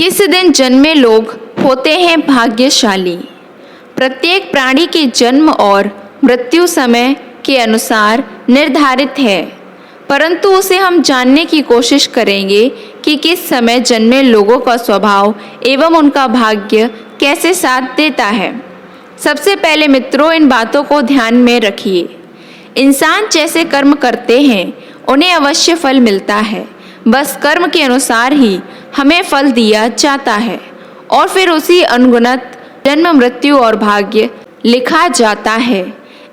किस दिन जन्मे लोग होते हैं भाग्यशाली। प्रत्येक प्राणी के जन्म और मृत्यु समय के अनुसार निर्धारित है, परंतु उसे हम जानने की कोशिश करेंगे कि किस समय जन्मे लोगों का स्वभाव एवं उनका भाग्य कैसे साथ देता है। सबसे पहले मित्रों, इन बातों को ध्यान में रखिए। इंसान जैसे कर्म करते हैं उन्हें अवश्य फल मिलता है। बस कर्म के अनुसार ही हमें फल दिया जाता है और फिर उसी अनुगुणत जन्म, मृत्यु और भाग्य लिखा जाता है।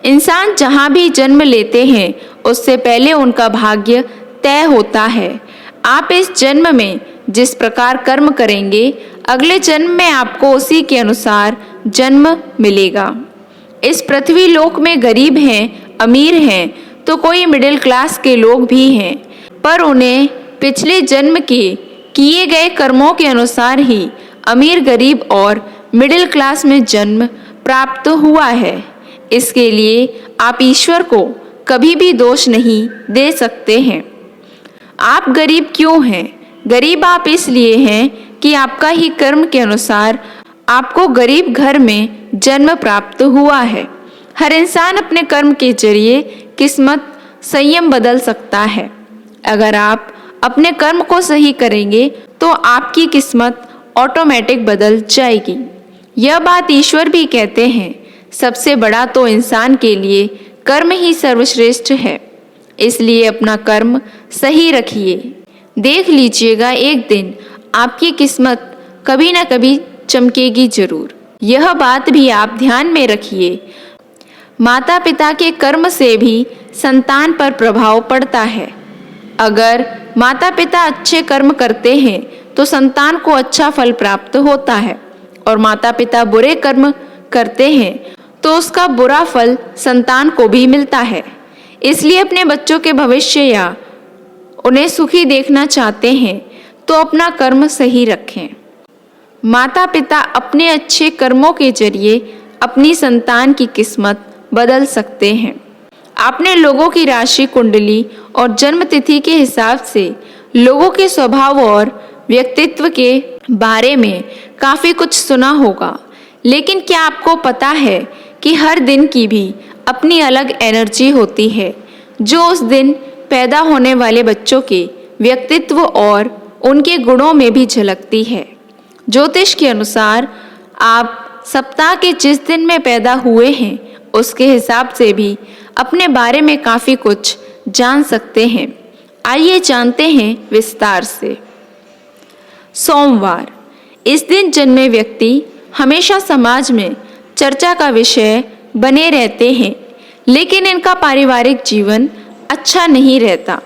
इंसान जहाँ भी जन्म लेते हैं उससे पहले उनका भाग्य तय होता है। आप इस जन्म में जिस प्रकार कर्म करेंगे, अगले जन्म में आपको उसी के अनुसार जन्म मिलेगा। इस पृथ्वी लोक में गरीब हैं, अमीर हैं, तो कोई मिडिल क्लास के लोग भी हैं, पर उन्हें पिछले जन्म के किए गए कर्मों के अनुसार ही अमीर, गरीब और मिडिल क्लास में जन्म प्राप्त हुआ है। इसके लिए आप ईश्वर को कभी भी दोष नहीं दे सकते हैं। आप गरीब क्यों हैं? गरीब आप इसलिए हैं कि आपका ही कर्म के अनुसार आपको गरीब घर में जन्म प्राप्त हुआ है। हर इंसान अपने कर्म के जरिए किस्मत संयम बदल सकता है। अगर आप अपने कर्म को सही करेंगे तो आपकी किस्मत ऑटोमेटिक बदल जाएगी। यह बात ईश्वर भी कहते हैं। सबसे बड़ा तो इंसान के लिए कर्म ही सर्वश्रेष्ठ है, इसलिए अपना कर्म सही रखिए। देख लीजिएगा, एक दिन आपकी किस्मत कभी ना कभी चमकेगी जरूर। यह बात भी आप ध्यान में रखिए। माता पिता के कर्म से भी संतान पर प्रभाव पड़ता है। अगर माता पिता अच्छे कर्म करते हैं तो संतान को अच्छा फल प्राप्त होता है, और माता पिता बुरे कर्म करते हैं तो उसका बुरा फल संतान को भी मिलता है। इसलिए अपने बच्चों के भविष्य या उन्हें सुखी देखना चाहते हैं तो अपना कर्म सही रखें। माता पिता अपने अच्छे कर्मों के जरिए अपनी संतान की किस्मत बदल सकते हैं। आपने लोगों की राशि कुंडली और जन्म तिथि के हिसाब से लोगों के स्वभाव और व्यक्तित्व के बारे में काफ़ी कुछ सुना होगा, लेकिन क्या आपको पता है कि हर दिन की भी अपनी अलग एनर्जी होती है, जो उस दिन पैदा होने वाले बच्चों के व्यक्तित्व और उनके गुणों में भी झलकती है। ज्योतिष के अनुसार आप सप्ताह के जिस दिन में पैदा हुए हैं उसके हिसाब से भी अपने बारे में काफ़ी कुछ जान सकते हैं। आइए जानते हैं विस्तार से। सोमवार, इस दिन जन्मे व्यक्ति हमेशा समाज में चर्चा का विषय बने रहते हैं, लेकिन इनका पारिवारिक जीवन अच्छा नहीं रहता।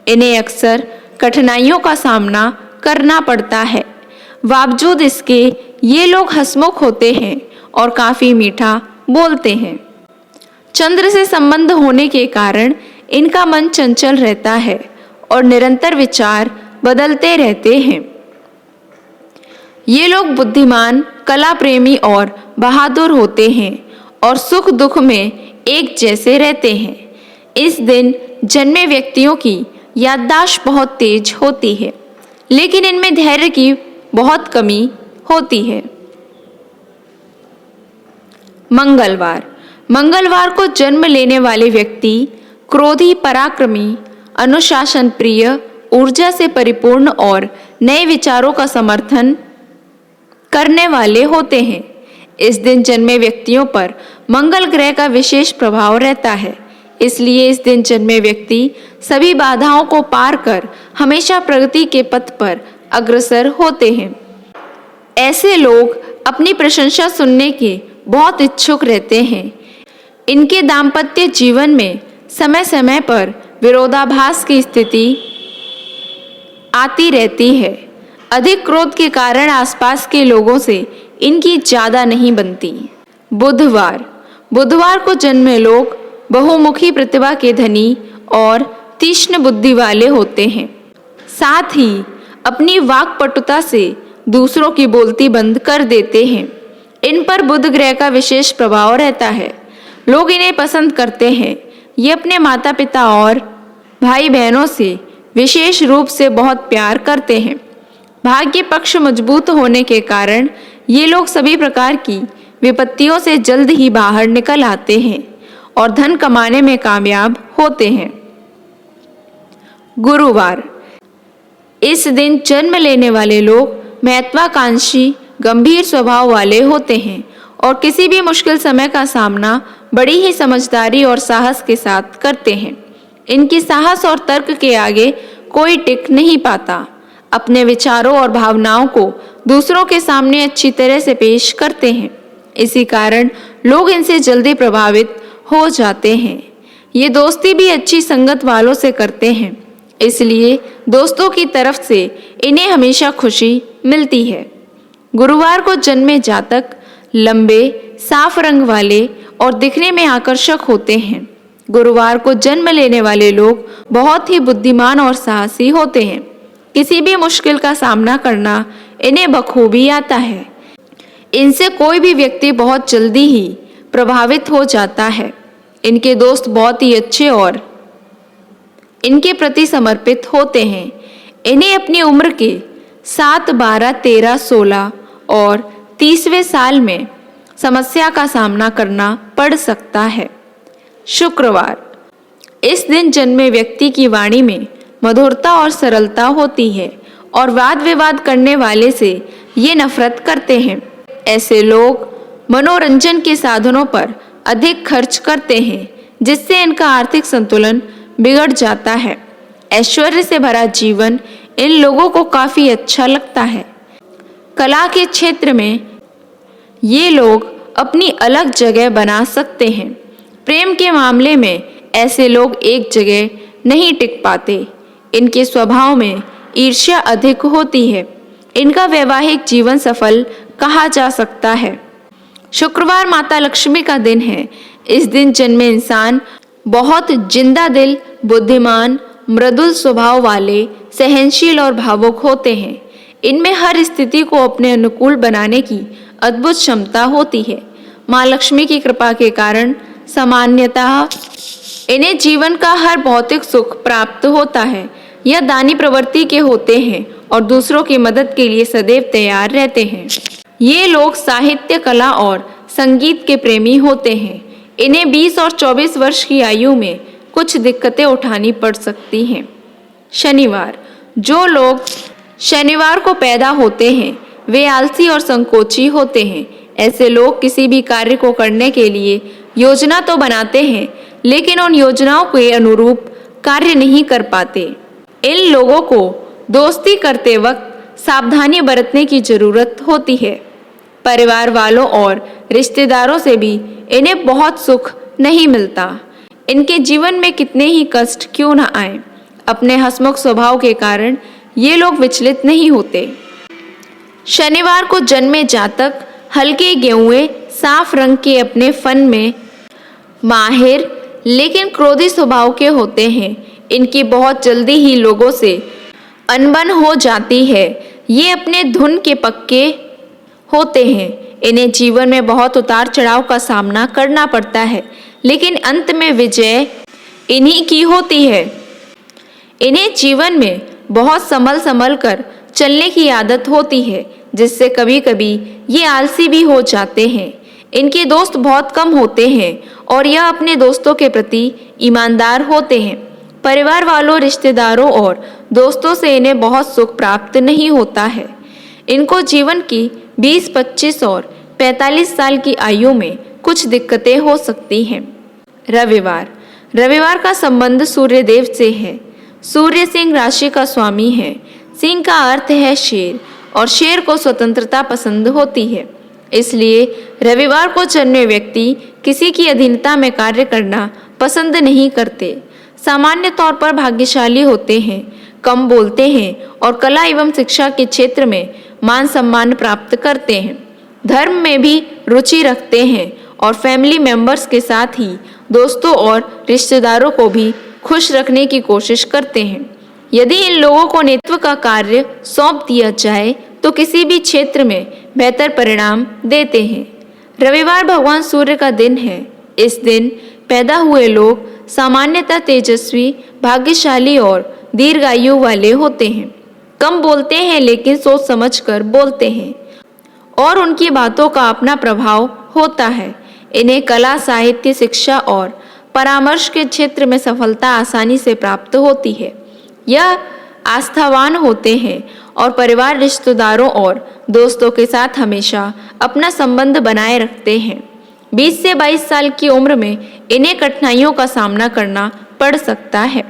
इन्हें अक्सर कठिनाइयों का सामना करना पड़ता है। बावजूद इसके ये लोग हंसमुख होते हैं और काफ़ी मीठा बोलते हैं। चंद्र से संबंध होने के कारण इनका मन चंचल रहता है और निरंतर विचार बदलते रहते हैं। ये लोग बुद्धिमान, कला प्रेमी और बहादुर होते हैं और सुख दुख में एक जैसे रहते हैं। इस दिन जन्मे व्यक्तियों की याददाश्त बहुत तेज होती है, लेकिन इनमें धैर्य की बहुत कमी होती है। मंगलवार को जन्म लेने वाले व्यक्ति क्रोधी, पराक्रमी, अनुशासन प्रिय, ऊर्जा से परिपूर्ण और नए विचारों का समर्थन करने वाले होते हैं। इस दिन जन्मे व्यक्तियों पर मंगल ग्रह का विशेष प्रभाव रहता है, इसलिए इस दिन जन्मे व्यक्ति सभी बाधाओं को पार कर हमेशा प्रगति के पथ पर अग्रसर होते हैं। ऐसे लोग अपनी प्रशंसा सुनने के बहुत इच्छुक रहते हैं। इनके दाम्पत्य जीवन में समय समय पर विरोधाभास की स्थिति आती रहती है। अधिक क्रोध के कारण आसपास के लोगों से इनकी ज़्यादा नहीं बनती। बुधवार को जन्मे लोग बहुमुखी प्रतिभा के धनी और तीक्ष्ण बुद्धि वाले होते हैं। साथ ही अपनी वाक्पटुता से दूसरों की बोलती बंद कर देते हैं। इन पर बुध ग्रह का विशेष प्रभाव रहता है। लोग इन्हें पसंद करते हैं। ये अपने माता पिता और भाई बहनों से विशेष रूप से बहुत प्यार करते हैं। भाग्य पक्ष मजबूत होने के कारण ये लोग सभी प्रकार की विपत्तियों से जल्द ही बाहर निकल आते हैं और धन कमाने में कामयाब होते हैं। गुरुवार, इस दिन जन्म लेने वाले लोग महत्वाकांक्षी, गंभीर स्वभाव वाले होते हैं और किसी भी मुश्किल समय का सामना बड़ी ही समझदारी और साहस के साथ करते हैं। इनकी साहस और तर्क के आगे कोई टिक नहीं पाता। अपने विचारों और भावनाओं को दूसरों के सामने अच्छी तरह से पेश करते हैं। इसी कारण लोग इनसे जल्दी प्रभावित हो जाते हैं। ये दोस्ती भी अच्छी संगत वालों से करते हैं, इसलिए दोस्तों की तरफ से इन्हें हमेशा खुशी मिलती है। गुरुवार को जन्मे जातक लंबे, साफ रंग वाले और दिखने में आकर्षक होते हैं। गुरुवार को जन्म लेने वाले लोग बहुत ही बुद्धिमान और साहसी होते हैं। किसी भी मुश्किल का सामना करना इन्हें बखूबी आता है। इनसे कोई भी व्यक्ति बहुत जल्दी ही प्रभावित हो जाता है। इनके दोस्त बहुत ही अच्छे और इनके प्रति समर्पित होते हैं। इन्हें अपनी उम्र के 7, 12, 13, 16 और 30वें साल में समस्या का सामना करना पड़ सकता है। शुक्रवार, इस दिन जन्मे व्यक्ति की वाणी में मधुरता और सरलता होती है और वाद विवाद करने वाले से ये नफरत करते हैं। ऐसे लोग मनोरंजन के साधनों पर अधिक खर्च करते हैं, जिससे इनका आर्थिक संतुलन बिगड़ जाता है। ऐश्वर्य से भरा जीवन इन लोगों को काफी अच्छा लगता है। कला के क्षेत्र में ये लोग अपनी अलग जगह बना सकते हैं। प्रेम के मामले में ऐसे लोग एक जगह नहीं टिक पाते। इनके स्वभाव में ईर्ष्या अधिक होती है। इनका वैवाहिक जीवन सफल कहा जा सकता है। शुक्रवार माता लक्ष्मी का दिन है। इस दिन जन्मे इंसान बहुत जिंदा दिल, बुद्धिमान, मृदुल स्वभाव वाले, सहनशील और भावुक होते हैं। इनमें हर स्थिति को अपने अनुकूल बनाने की अद्भुत क्षमता होती है। माँ लक्ष्मी की कृपा के कारण सामान्यतः इन्हें जीवन का हर भौतिक सुख प्राप्त होता है। यह दानी प्रवृत्ति के होते हैं और दूसरों की मदद के लिए सदैव तैयार रहते हैं। ये लोग साहित्य, कला और संगीत के प्रेमी होते हैं। इन्हें 20 और 24 वर्ष की आयु में कुछ दिक्कतें उठानी पड़ सकती हैं। शनिवार, जो लोग शनिवार को पैदा होते हैं वे आलसी और संकोची होते हैं। ऐसे लोग किसी भी कार्य को करने के लिए योजना तो बनाते हैं, लेकिन उन योजनाओं के अनुरूप कार्य नहीं कर पाते। इन लोगों को दोस्ती करते वक्त सावधानी बरतने की जरूरत होती है। परिवार वालों और रिश्तेदारों से भी इन्हें बहुत सुख नहीं मिलता। इनके जीवन में कितने ही कष्ट क्यों न आए, अपने हंसमुख स्वभाव के कारण ये लोग विचलित नहीं होते। शनिवार को जन्मे जातक हल्के गेहुए, साफ रंग के अपने फन में माहिर लेकिन क्रोधी स्वभाव के होते हैं। इनकी बहुत जल्दी ही लोगों से अनबन हो जाती है। ये अपने धुन के पक्के होते हैं। इन्हें जीवन में बहुत उतार चढ़ाव का सामना करना पड़ता है, लेकिन अंत में विजय इन्हीं की होती है। इन्हें जीवन में बहुत संभल कर चलने की आदत होती है, जिससे कभी कभी ये आलसी भी हो जाते हैं। इनके दोस्त बहुत कम होते हैं और यह अपने दोस्तों के प्रति ईमानदार होते हैं। परिवार वालों, रिश्तेदारों और दोस्तों से इन्हें बहुत सुख प्राप्त नहीं होता है। इनको जीवन की 20, 25 और 45 साल की आयु में कुछ दिक्कतें हो सकती हैं। रविवार का संबंध सूर्य देव से है। सूर्य सिंह राशि का स्वामी है। सिंह का अर्थ है शेर और शेर को स्वतंत्रता पसंद होती है। इसलिए रविवार को जन्मे व्यक्ति किसी की अधीनता में कार्य करना पसंद नहीं करते। सामान्य तौर पर भाग्यशाली होते हैं, कम बोलते हैं और कला एवं शिक्षा के क्षेत्र में मान सम्मान प्राप्त करते हैं। धर्म में भी रुचि रखते हैं और फैमिली मेंबर्स के साथ ही दोस्तों और रिश्तेदारों को भी खुश रखने की कोशिश करते हैं। यदि इन लोगों को नेतृत्व का कार्य सौंप दिया जाए तो किसी भी क्षेत्र में बेहतर परिणाम देते हैं। रविवार भगवान सूर्य का दिन है। इस दिन पैदा हुए लोग सामान्यतः तेजस्वी, भाग्यशाली और दीर्घायु वाले होते हैं। कम बोलते हैं लेकिन सोच समझकर बोलते हैं और उनकी बातों का अपना प्रभाव होता है। इन्हें कला, साहित्य, शिक्षा और परामर्श के क्षेत्र में सफलता आसानी से प्राप्त होती है। यह आस्थावान होते हैं और परिवार, रिश्तेदारों और दोस्तों के साथ हमेशा अपना संबंध बनाए रखते हैं। 20 से 22 साल की उम्र में इन्हें कठिनाइयों का सामना करना पड़ सकता है।